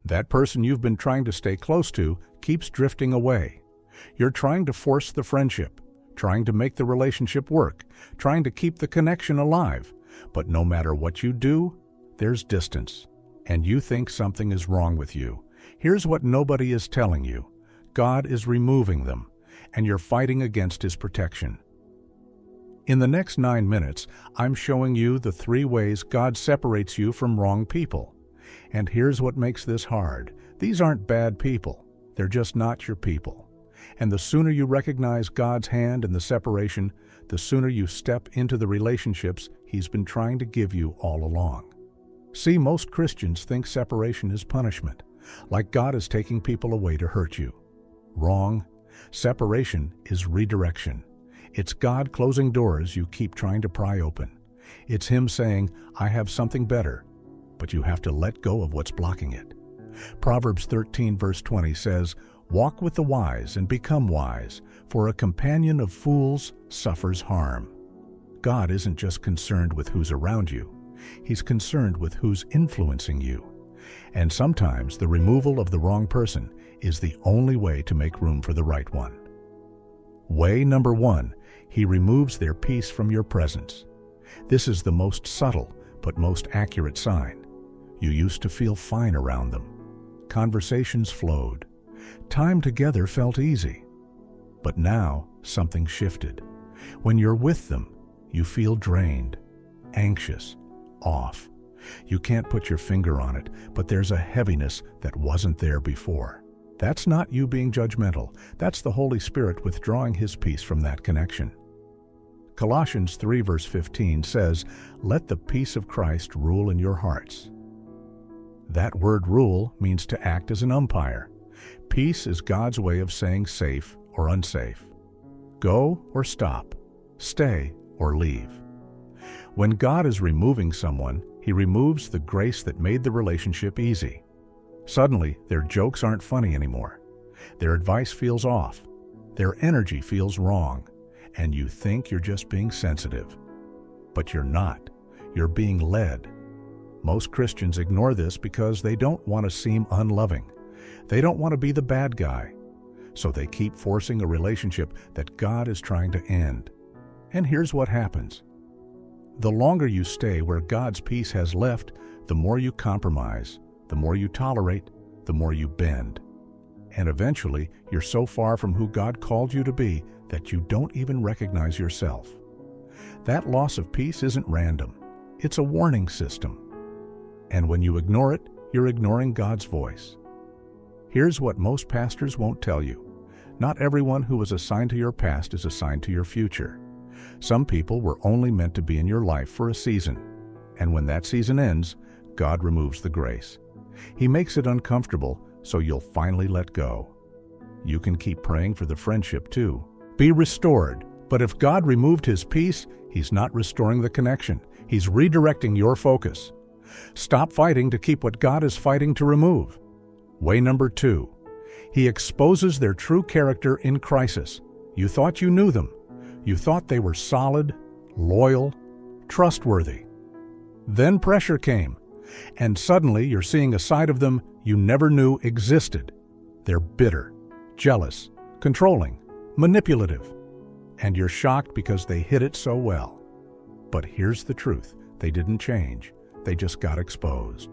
That person you've been trying to stay close to keeps drifting away. You're trying to force the friendship, trying to make the relationship work, trying to keep the connection alive. But no matter what you do, there's distance, and you think something is wrong with you. Here's what nobody is telling you. God is removing them, and you're fighting against His protection. In the next 9 minutes, I'm showing you the 3 ways God separates you from wrong people. And here's what makes this hard. These aren't bad people. They're just not your people. And the sooner you recognize God's hand in the separation, the sooner you step into the relationships He's been trying to give you all along. See, most Christians think separation is punishment, like God is taking people away to hurt you. Wrong. Separation is redirection. It's God closing doors you keep trying to pry open. It's Him saying, I have something better, but you have to let go of what's blocking it. Proverbs 13 verse 20 says, Walk with the wise and become wise, for a companion of fools suffers harm. God isn't just concerned with who's around you. He's concerned with who's influencing you. And sometimes the removal of the wrong person is the only way to make room for the right one. Way number 1, He removes their peace from your presence. This is the most subtle but most accurate sign. You used to feel fine around them. Conversations flowed. Time together felt easy. But now something shifted. When you're with them, you feel drained, anxious, off. You can't put your finger on it, but there's a heaviness that wasn't there before. That's not you being judgmental. That's the Holy Spirit withdrawing His peace from that connection. Colossians 3 verse 15 says, Let the peace of Christ rule in your hearts. That word rule means to act as an umpire. Peace is God's way of saying safe or unsafe. Go or stop. Stay or leave. When God is removing someone, He removes the grace that made the relationship easy. Suddenly, their jokes aren't funny anymore. Their advice feels off. Their energy feels wrong. And you think you're just being sensitive. But you're not. You're being led. Most Christians ignore this because they don't want to seem unloving. They don't want to be the bad guy. So they keep forcing a relationship that God is trying to end. And here's what happens. The longer you stay where God's peace has left, the more you compromise, the more you tolerate, the more you bend. And eventually, you're so far from who God called you to be that you don't even recognize yourself. That loss of peace isn't random. It's a warning system. And when you ignore it, you're ignoring God's voice. Here's what most pastors won't tell you. Not everyone who was assigned to your past is assigned to your future. Some people were only meant to be in your life for a season. And when that season ends, God removes the grace. He makes it uncomfortable, so you'll finally let go. You can keep praying for the friendship too. Be restored. But if God removed His peace, He's not restoring the connection. He's redirecting your focus. Stop fighting to keep what God is fighting to remove. Way number 2. He exposes their true character in crisis. You thought you knew them. You thought they were solid, loyal, trustworthy. Then pressure came, and suddenly you're seeing a side of them you never knew existed. They're bitter, jealous, controlling, manipulative. And you're shocked because they hid it so well. But here's the truth. They didn't change. They just got exposed.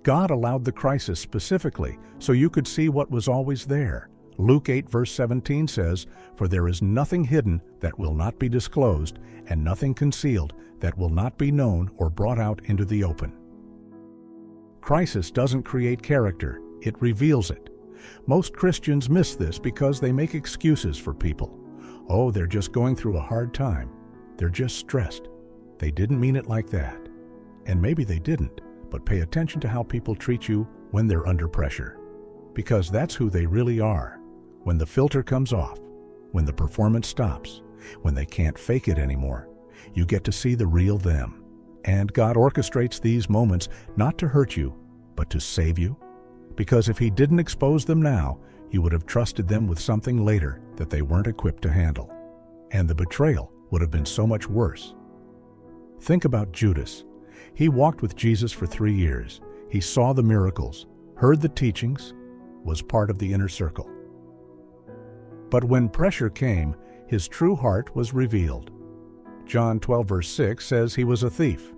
God allowed the crisis specifically so you could see what was always there. Luke 8 verse 17 says, For there is nothing hidden that will not be disclosed, and nothing concealed that will not be known or brought out into the open. Crisis doesn't create character, it reveals it. Most Christians miss this because they make excuses for people. Oh, they're just going through a hard time. They're just stressed. They didn't mean it like that. And maybe they didn't, but pay attention to how people treat you when they're under pressure. Because that's who they really are. When the filter comes off, when the performance stops, when they can't fake it anymore, you get to see the real them. And God orchestrates these moments not to hurt you, but to save you. Because if He didn't expose them now, you would have trusted them with something later that they weren't equipped to handle. And the betrayal would have been so much worse. Think about Judas. He walked with Jesus for 3 years. He saw the miracles, heard the teachings, was part of the inner circle. But when pressure came, his true heart was revealed. John 12 verse 6 says he was a thief.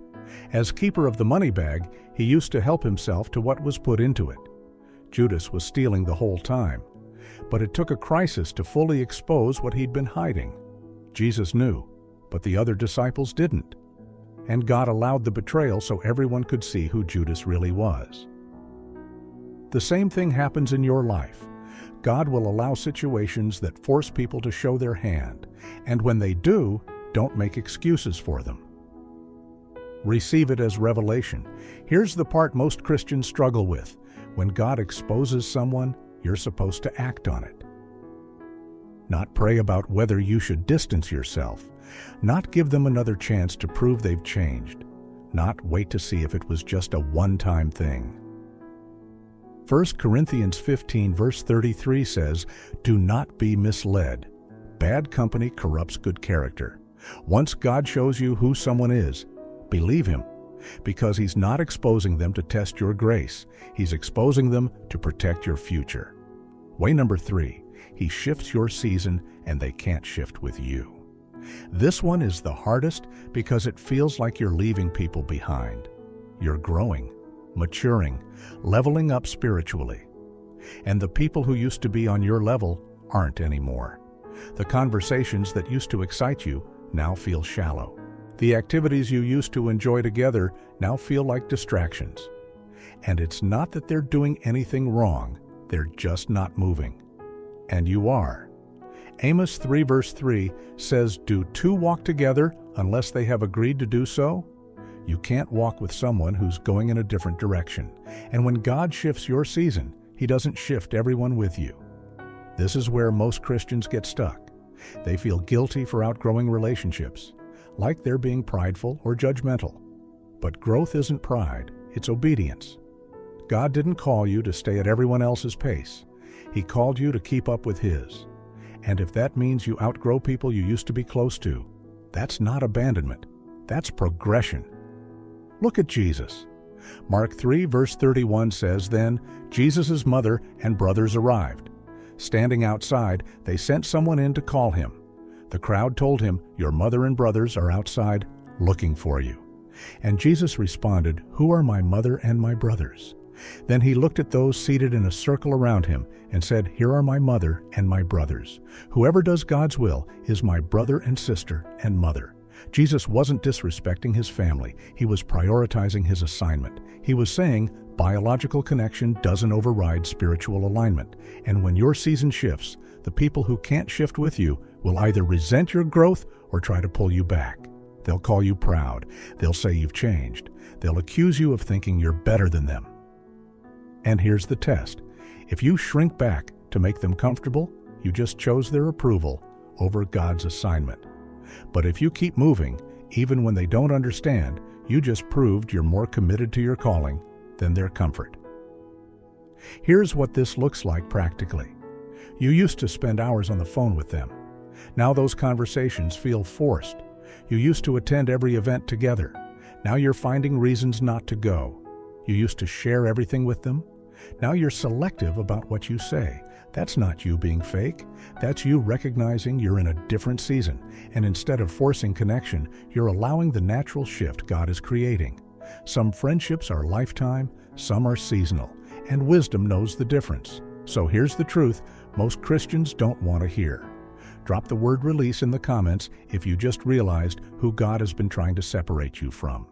As keeper of the money bag, he used to help himself to what was put into it. Judas was stealing the whole time, but it took a crisis to fully expose what he'd been hiding. Jesus knew, but the other disciples didn't. And God allowed the betrayal so everyone could see who Judas really was. The same thing happens in your life. God will allow situations that force people to show their hand, and when they do, don't make excuses for them. Receive it as revelation. Here's the part most Christians struggle with. When God exposes someone, you're supposed to act on it. Not pray about whether you should distance yourself. Not give them another chance to prove they've changed. Not wait to see if it was just a one-time thing. 1 Corinthians 15 verse 33 says, "Do not be misled. Bad company corrupts good character." Once God shows you who someone is, believe him, because he's not exposing them to test your grace. He's exposing them to protect your future. Way number 3, he shifts your season and they can't shift with you. This one is the hardest because it feels like you're leaving people behind. You're growing, maturing, leveling up spiritually. And the people who used to be on your level aren't anymore. The conversations that used to excite you now feel shallow. The activities you used to enjoy together now feel like distractions. And it's not that they're doing anything wrong, they're just not moving. And you are. Amos 3 verse 3 says, "Do two walk together unless they have agreed to do so?" You can't walk with someone who's going in a different direction. And when God shifts your season, he doesn't shift everyone with you. This is where most Christians get stuck. They feel guilty for outgrowing relationships, like they're being prideful or judgmental. But growth isn't pride, it's obedience. God didn't call you to stay at everyone else's pace. He called you to keep up with his. And if that means you outgrow people you used to be close to, that's not abandonment, that's progression. Look at Jesus. Mark 3 verse 31 says, "Then Jesus' mother and brothers arrived. Standing outside, they sent someone in to call him. The crowd told him, 'Your mother and brothers are outside looking for you.' And Jesus responded, 'Who are my mother and my brothers?' Then he looked at those seated in a circle around him and said, 'Here are my mother and my brothers. Whoever does God's will is my brother and sister and mother.'" Jesus wasn't disrespecting his family. He was prioritizing his assignment. He was saying, biological connection doesn't override spiritual alignment. And when your season shifts, the people who can't shift with you will either resent your growth or try to pull you back. They'll call you proud. They'll say you've changed. They'll accuse you of thinking you're better than them. And here's the test. If you shrink back to make them comfortable, you just chose their approval over God's assignment. But if you keep moving, even when they don't understand, you just proved you're more committed to your calling than their comfort. Here's what this looks like practically. You used to spend hours on the phone with them. Now those conversations feel forced. You used to attend every event together. Now you're finding reasons not to go. You used to share everything with them. Now you're selective about what you say. That's not you being fake. That's you recognizing you're in a different season. And instead of forcing connection, you're allowing the natural shift God is creating. Some friendships are lifetime, some are seasonal, and wisdom knows the difference. So here's the truth most Christians don't want to hear. Drop the word release in the comments if you just realized who God has been trying to separate you from.